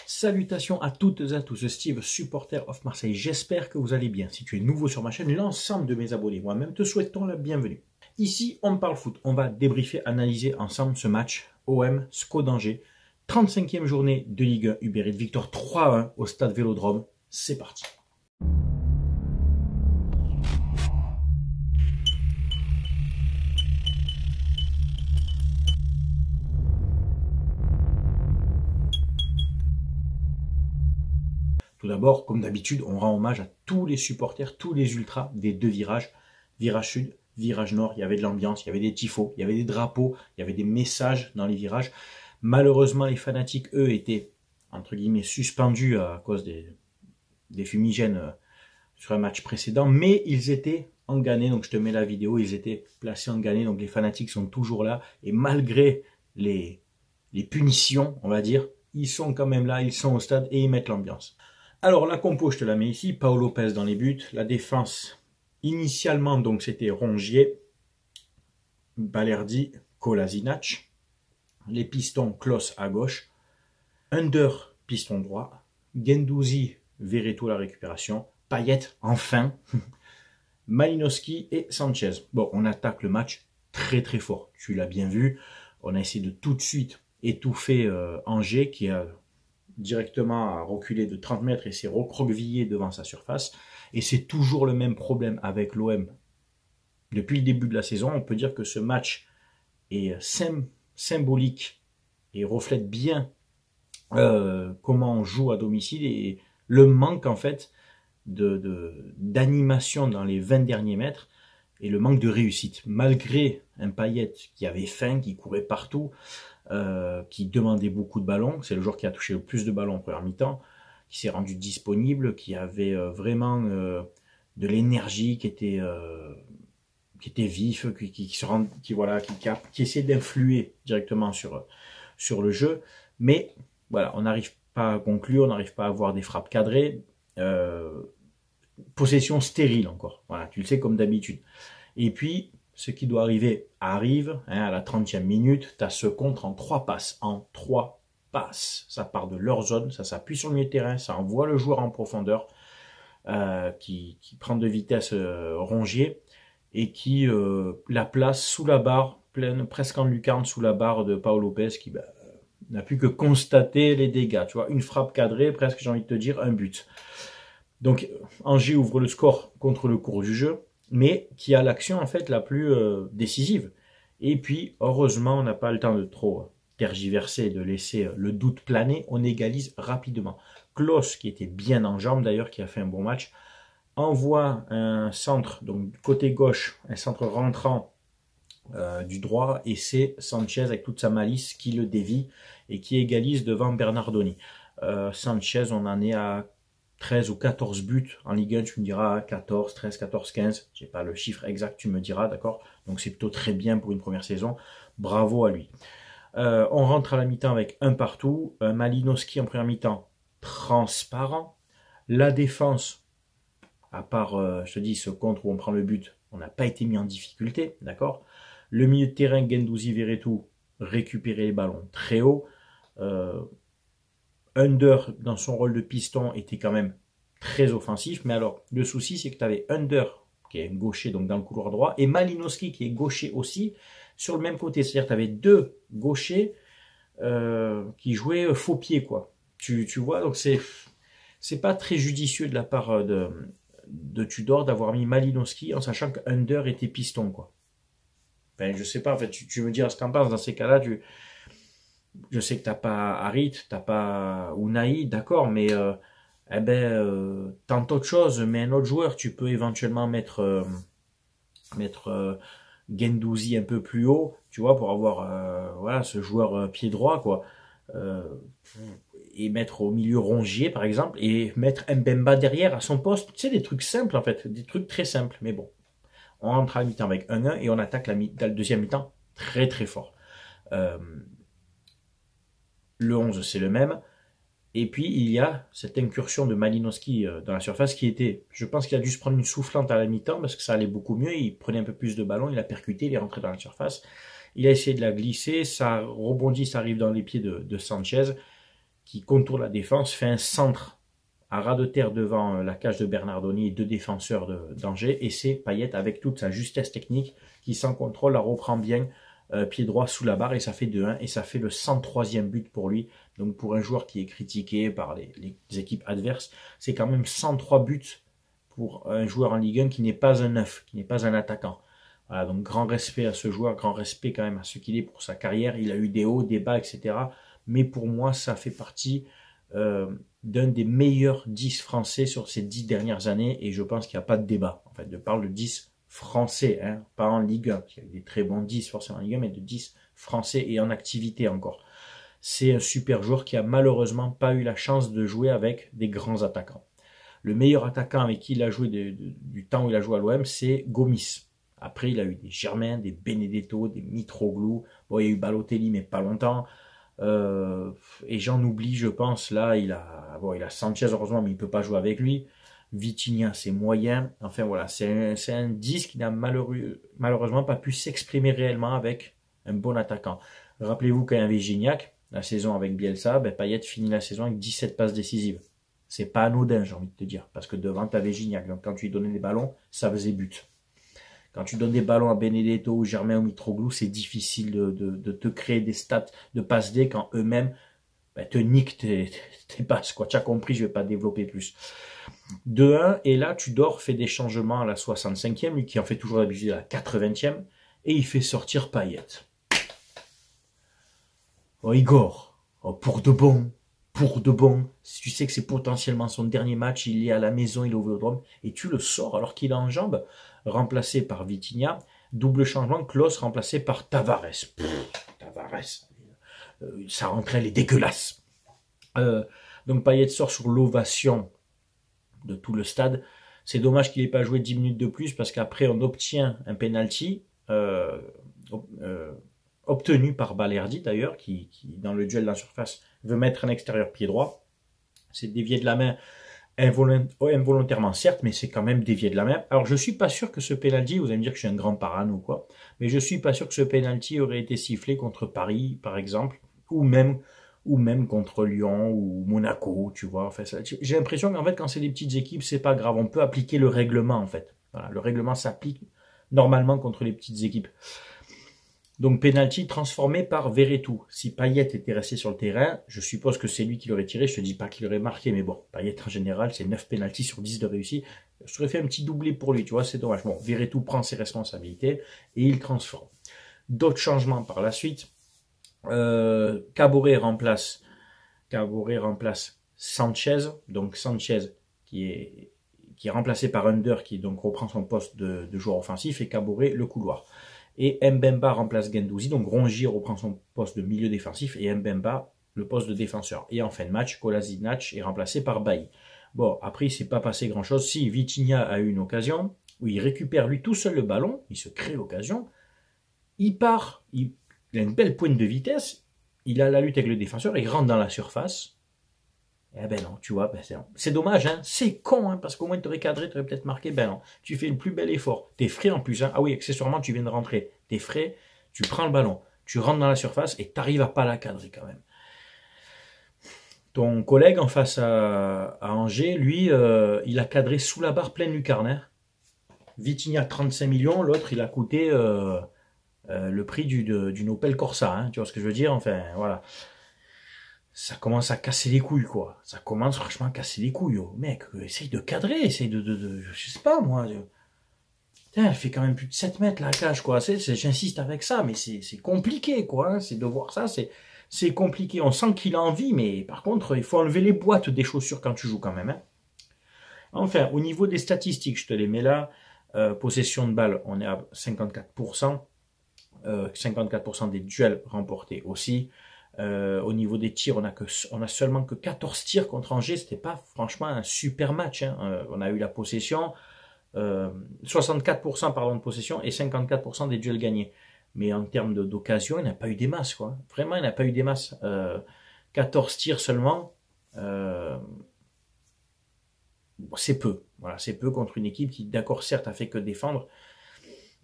Salutations à toutes et à tous, Steve, supporter of Marseille. J'espère que vous allez bien. Si tu es nouveau sur ma chaîne, l'ensemble de mes abonnés, moi-même, te souhaitons la bienvenue. Ici, on parle foot. On va débriefer, analyser ensemble ce match OM SCO d'Angers. 35e journée de Ligue 1 Uber Eats. Victoire 3-1 au stade Vélodrome. C'est parti. Tout d'abord, comme d'habitude, on rend hommage à tous les supporters, tous les ultras des deux virages. Virage sud, virage nord, il y avait de l'ambiance, il y avait des tifos, il y avait des drapeaux, il y avait des messages dans les virages. Malheureusement, les fanatiques, eux, étaient, entre guillemets, suspendus à cause des fumigènes sur un match précédent, mais ils étaient en Ghané, donc je te mets la vidéo, ils étaient placés en Ghané, donc les fanatiques sont toujours là, et malgré les punitions, on va dire, ils sont quand même là, ils sont au stade et ils mettent l'ambiance. Alors la compo, je te la mets ici, Paul Lopez dans les buts, la défense, initialement donc c'était Rongier, Balerdi, Kolasinac, les pistons Klos à gauche, Under piston droit, Guendouzi, Verretou la récupération, Payet enfin, Malinowski et Sanchez. Bon, on attaque le match très très fort, tu l'as bien vu, on a essayé de tout de suite étouffer Angers qui a directement reculé de 30 mètres et s'est recroquevillé devant sa surface. Et c'est toujours le même problème avec l'OM. Depuis le début de la saison, on peut dire que ce match est symbolique et reflète bien comment on joue à domicile et le manque en fait d'animation dans les 20 derniers mètres et le manque de réussite. Malgré un Payet qui avait faim, qui courait partout, qui demandait beaucoup de ballons, c'est le joueur qui a touché le plus de ballons en première mi-temps, qui s'est rendu disponible, qui avait vraiment de l'énergie, qui était vif, qui essayait d'influer directement sur le jeu, mais voilà, on n'arrive pas à conclure, on n'arrive pas à avoir des frappes cadrées, possession stérile encore, voilà, tu le sais comme d'habitude. Et puis ce qui doit arriver arrive, hein, à la 30e minute, tu as ce contre en 3 passes. En 3 passes. Ça part de leur zone, ça s'appuie sur le milieu de terrain, ça envoie le joueur en profondeur, qui prend de vitesse Rongier, et qui la place sous la barre, pleine, presque en lucarne, sous la barre de Paul Lopez, qui n'a pu que constater les dégâts. Tu vois, une frappe cadrée, presque j'ai envie de te dire, un but. Donc Angers ouvre le score contre le cours du jeu, mais qui a l'action en fait la plus décisive. Et puis, heureusement, on n'a pas le temps de trop tergiverser, de laisser le doute planer, on égalise rapidement. Klos, qui était bien en jambes d'ailleurs, qui a fait un bon match, envoie un centre, donc côté gauche, un centre rentrant du droit, et c'est Sanchez avec toute sa malice qui le dévie et qui égalise devant Bernardoni. Sanchez, on en est à 13 ou 14 buts en Ligue 1, tu me diras 14, 13, 14, 15, j'ai pas le chiffre exact, tu me diras, d'accord? Donc c'est plutôt très bien pour une première saison, bravo à lui. On rentre à la mi-temps avec un partout, Malinowski en première mi-temps transparent, la défense, à part, je te dis, ce contre où on prend le but, on n'a pas été mis en difficulté, d'accord? Le milieu de terrain, Guendouzi, Verretou, récupérer les ballons très haut, Under, dans son rôle de piston, était quand même très offensif. Mais alors, le souci, c'est que tu avais Under, qui est gaucher, donc dans le couloir droit, et Malinowski, qui est gaucher aussi, sur le même côté. C'est-à-dire que tu avais deux gauchers qui jouaient faux pied, quoi. Tu vois, donc c'est pas très judicieux de la part de Tudor d'avoir mis Malinowski en sachant que Under était piston, quoi. Ben, je sais pas, en fait, tu me diras ce que t'en penses. Dans ces cas-là, je sais que t'as pas Harit, t'as pas Unai, d'accord, mais tente autre chose, mais un autre joueur, tu peux éventuellement mettre Guendouzi un peu plus haut, tu vois, pour avoir voilà, ce joueur pied droit, quoi. Et mettre au milieu Rongier, par exemple, et mettre Mbemba derrière à son poste. Tu sais, des trucs simples, en fait, des trucs très simples, mais bon. On rentre à la mi-temps avec 1-1 et on attaque la deuxième mi-temps très très fort. Le 11, c'est le même. Et puis, il y a cette incursion de Malinowski dans la surface qui était, je pense qu'il a dû se prendre une soufflante à la mi-temps parce que ça allait beaucoup mieux. Il prenait un peu plus de ballon, il a percuté, il est rentré dans la surface. Il a essayé de la glisser, ça rebondit, ça arrive dans les pieds de Sanchez qui contourne la défense, fait un centre à ras de terre devant la cage de Bernardoni et 2 défenseurs d'Angers, et c'est Payet avec toute sa justesse technique qui sans contrôle la reprend bien pied droit sous la barre et ça fait 2-1 et ça fait le 103e but pour lui. Donc pour un joueur qui est critiqué par les équipes adverses, c'est quand même 103 buts pour un joueur en Ligue 1 qui n'est pas un neuf, qui n'est pas un attaquant. Voilà, donc grand respect à ce joueur, grand respect quand même à ce qu'il est pour sa carrière. Il a eu des hauts, des bas, etc. Mais pour moi, ça fait partie d'un des meilleurs 10 français sur ces 10 dernières années et je pense qu'il n'y a pas de débat. En fait, je parle de 10 français, hein, pas en Ligue 1. Il y a des très bons 10 forcément en Ligue 1, mais de 10 français et en activité encore. C'est un super joueur qui a malheureusement pas eu la chance de jouer avec des grands attaquants. Le meilleur attaquant avec qui il a joué du temps où il a joué à l'OM, c'est Gomis. Après, il a eu des Germain, des Benedetto, des Mitroglou. Bon, il y a eu Balotelli, mais pas longtemps. Et j'en oublie, je pense. Là, il a Sanchez, heureusement, mais il peut pas jouer avec lui. Vitinha, c'est moyen. Enfin, voilà, c'est un 10 qui n'a malheureusement pas pu s'exprimer réellement avec un bon attaquant. Rappelez-vous quand il y avait Gignac, la saison avec Bielsa, Payet finit la saison avec 17 passes décisives. C'est pas anodin, j'ai envie de te dire, parce que devant, tu avais Gignac. Donc, quand tu lui donnais des ballons, ça faisait but. Quand tu donnes des ballons à Benedetto ou Germain ou Mitroglou, c'est difficile de te créer des stats de passe D quand eux-mêmes te niquent tes passes. Tu as compris, je ne vais pas développer plus. 2-1, et là, Tudor fait des changements à la 65e, lui qui en fait toujours d'habitude à la 80e, et il fait sortir Payet. Oh Igor, oh, pour de bon, si tu sais que c'est potentiellement son dernier match, il est à la maison, il est au Vélodrome, et tu le sors alors qu'il est en jambes, remplacé par Vitinha, double changement, Klose remplacé par Tavares. Tavares, sa rentrée elle est dégueulasse. Donc Payet sort sur l'ovation de tout le stade. C'est dommage qu'il n'ait pas joué 10 minutes de plus, parce qu'après on obtient un penalty, obtenu par Balerdi d'ailleurs, qui dans le duel dans la surface veut mettre un extérieur pied droit. C'est dévié de la main involontairement certes, mais c'est quand même dévié de la main. Alors je suis pas sûr que ce penalty, vous allez me dire que je suis un grand parano ou quoi, mais je suis pas sûr que ce penalty aurait été sifflé contre Paris par exemple, ou même contre Lyon ou Monaco, tu vois. Enfin, j'ai l'impression qu'en fait quand c'est des petites équipes, c'est pas grave, on peut appliquer le règlement en fait. Voilà, le règlement s'applique normalement contre les petites équipes. Donc penalty transformé par Verretou. Si Payet était resté sur le terrain, je suppose que c'est lui qui l'aurait tiré. Je te dis pas qu'il aurait marqué, mais bon, Payet en général, c'est 9 penalties sur 10 de réussi. Je t'aurais fait un petit doublé pour lui, tu vois, c'est dommage. Bon, Verretou prend ses responsabilités et il transforme. D'autres changements par la suite. Caboret remplace Sanchez. Donc Sanchez qui est remplacé par Under, qui donc reprend son poste de joueur offensif, et Caboret le couloir. Et Mbemba remplace Guendouzi, donc Rongier reprend son poste de milieu défensif et Mbemba le poste de défenseur. Et en fin de match, Kolasinac est remplacé par Bailly. Bon, après il s'est pas passé grand chose. Si Vitinha a eu une occasion où il récupère lui tout seul le ballon, il se crée l'occasion, il part, il a une belle pointe de vitesse, il a la lutte avec le défenseur, il rentre dans la surface. Eh ben non, tu vois, c'est dommage, hein, c'est con, hein, parce qu'au moins tu aurais cadré, tu aurais peut-être marqué, ben non, tu fais le plus bel effort, t'es frais en plus, hein, ah oui, accessoirement tu viens de rentrer, t'es frais, tu prends le ballon, tu rentres dans la surface et t'arrives à pas la cadrer quand même. Ton collègue en face à Angers, lui, il a cadré sous la barre pleine lucarne, hein. Vitinha 35 millions, l'autre il a coûté le prix d'une Opel Corsa, hein, tu vois ce que je veux dire, enfin voilà. Ça commence à casser les couilles, quoi. Ça commence franchement à casser les couilles, oh. Mec, essaye de cadrer, essaye je sais pas, moi. Putain, elle fait quand même plus de 7 mètres, la cage, quoi. J'insiste avec ça, mais c'est compliqué, quoi. Hein. C'est de voir ça, c'est compliqué. On sent qu'il a envie, mais par contre, il faut enlever les boîtes des chaussures quand tu joues quand même, hein. Enfin, au niveau des statistiques, je te les mets là. Possession de balle, on est à 54%. 54% des duels remportés aussi. Au niveau des tirs, on a seulement que 14 tirs contre Angers. C'était pas franchement un super match, hein. On a eu la possession, 64% pardon, de possession et 54% des duels gagnés. Mais en termes d'occasion, il n'a pas eu des masses, quoi. Vraiment, il n'a pas eu des masses. 14 tirs seulement, c'est peu. Voilà, c'est peu contre une équipe qui, d'accord, certes, a fait que défendre.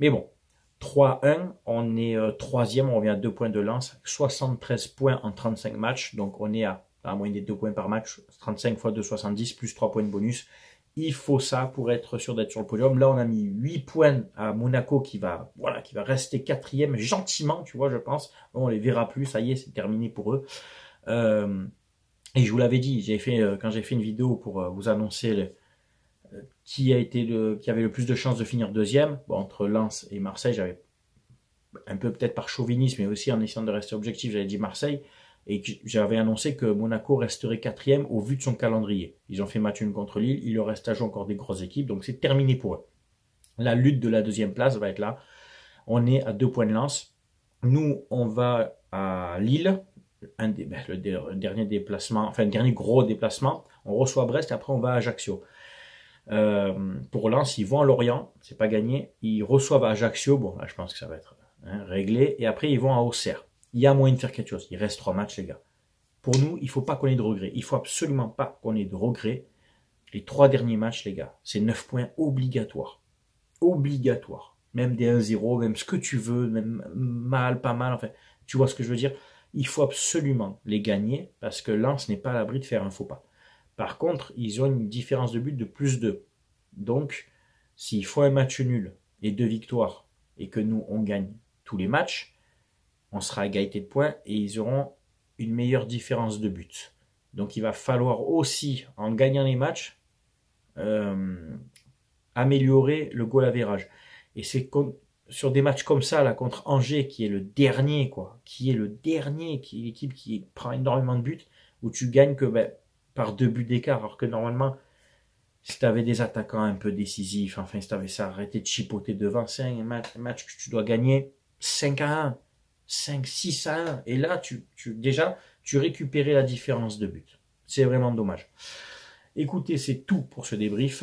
Mais bon. 3-1, on est troisième, on revient à 2 points de lance, 73 points en 35 matchs, donc on est à la moyenne des 2 points par match, 35 fois 2,70 plus 3 points de bonus. Il faut ça pour être sûr d'être sur le podium. Là, on a mis 8 points à Monaco qui va rester quatrième gentiment, tu vois, je pense. On les verra plus, ça y est, c'est terminé pour eux. Et je vous l'avais dit, quand j'ai fait une vidéo pour vous annoncer qui avait le plus de chances de finir deuxième. Bon, entre Lens et Marseille, j'avais un peu peut-être par chauvinisme, mais aussi en essayant de rester objectif, j'avais dit Marseille. Et j'avais annoncé que Monaco resterait quatrième au vu de son calendrier. Ils ont fait match nul contre Lille, il leur reste à jouer encore des grosses équipes, donc c'est terminé pour eux. La lutte de la deuxième place va être là. On est à 2 points de Lens. Nous, on va à Lille, le dernier déplacement, enfin le dernier gros déplacement. On reçoit Brest et après on va à Ajaccio. Pour Lens, ils vont à Lorient, c'est pas gagné. Ils reçoivent à Ajaccio, bon là je pense que ça va être réglé. Et après ils vont à Auxerre. Il y a moyen de faire quelque chose. Il reste 3 matchs, les gars. Pour nous, il ne faut pas qu'on ait de regrets. Il ne faut absolument pas qu'on ait de regrets. Les 3 derniers matchs, les gars, c'est 9 points obligatoires. Obligatoires. Même des 1-0, même ce que tu veux, même mal, pas mal. Enfin, tu vois ce que je veux dire? Il faut absolument les gagner parce que Lens n'est pas à l'abri de faire un faux pas. Par contre, ils ont une différence de but de plus 2. Donc, s'il faut un match nul et 2 victoires et que nous, on gagne tous les matchs, on sera à égalité de points et ils auront une meilleure différence de but. Donc il va falloir aussi, en gagnant les matchs, améliorer le goal average. Et c'est sur des matchs comme ça, là, contre Angers, qui est le dernier, qui est l'équipe qui prend énormément de buts, où tu gagnes que par 2 buts d'écart, alors que normalement, si tu avais des attaquants un peu décisifs, enfin, si tu avais ça arrêté de chipoter devant, c'est un match que tu dois gagner 5-1. 5-6-1, et là tu récupérais la différence de but. C'est vraiment dommage. Écoutez, c'est tout pour ce débrief.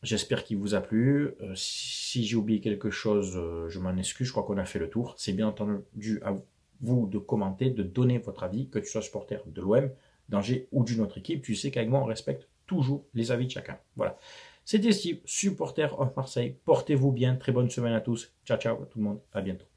J'espère qu'il vous a plu. Si j'ai oublié quelque chose, je m'en excuse. Je crois qu'on a fait le tour. C'est bien entendu à vous de commenter, de donner votre avis, que tu sois supporter de l'OM, d'Angers ou d'une autre équipe. Tu sais qu'avec moi, on respecte toujours les avis de chacun. Voilà. C'était Steve, supporter of Marseille. Portez-vous bien. Très bonne semaine à tous. Ciao, ciao tout le monde. À bientôt.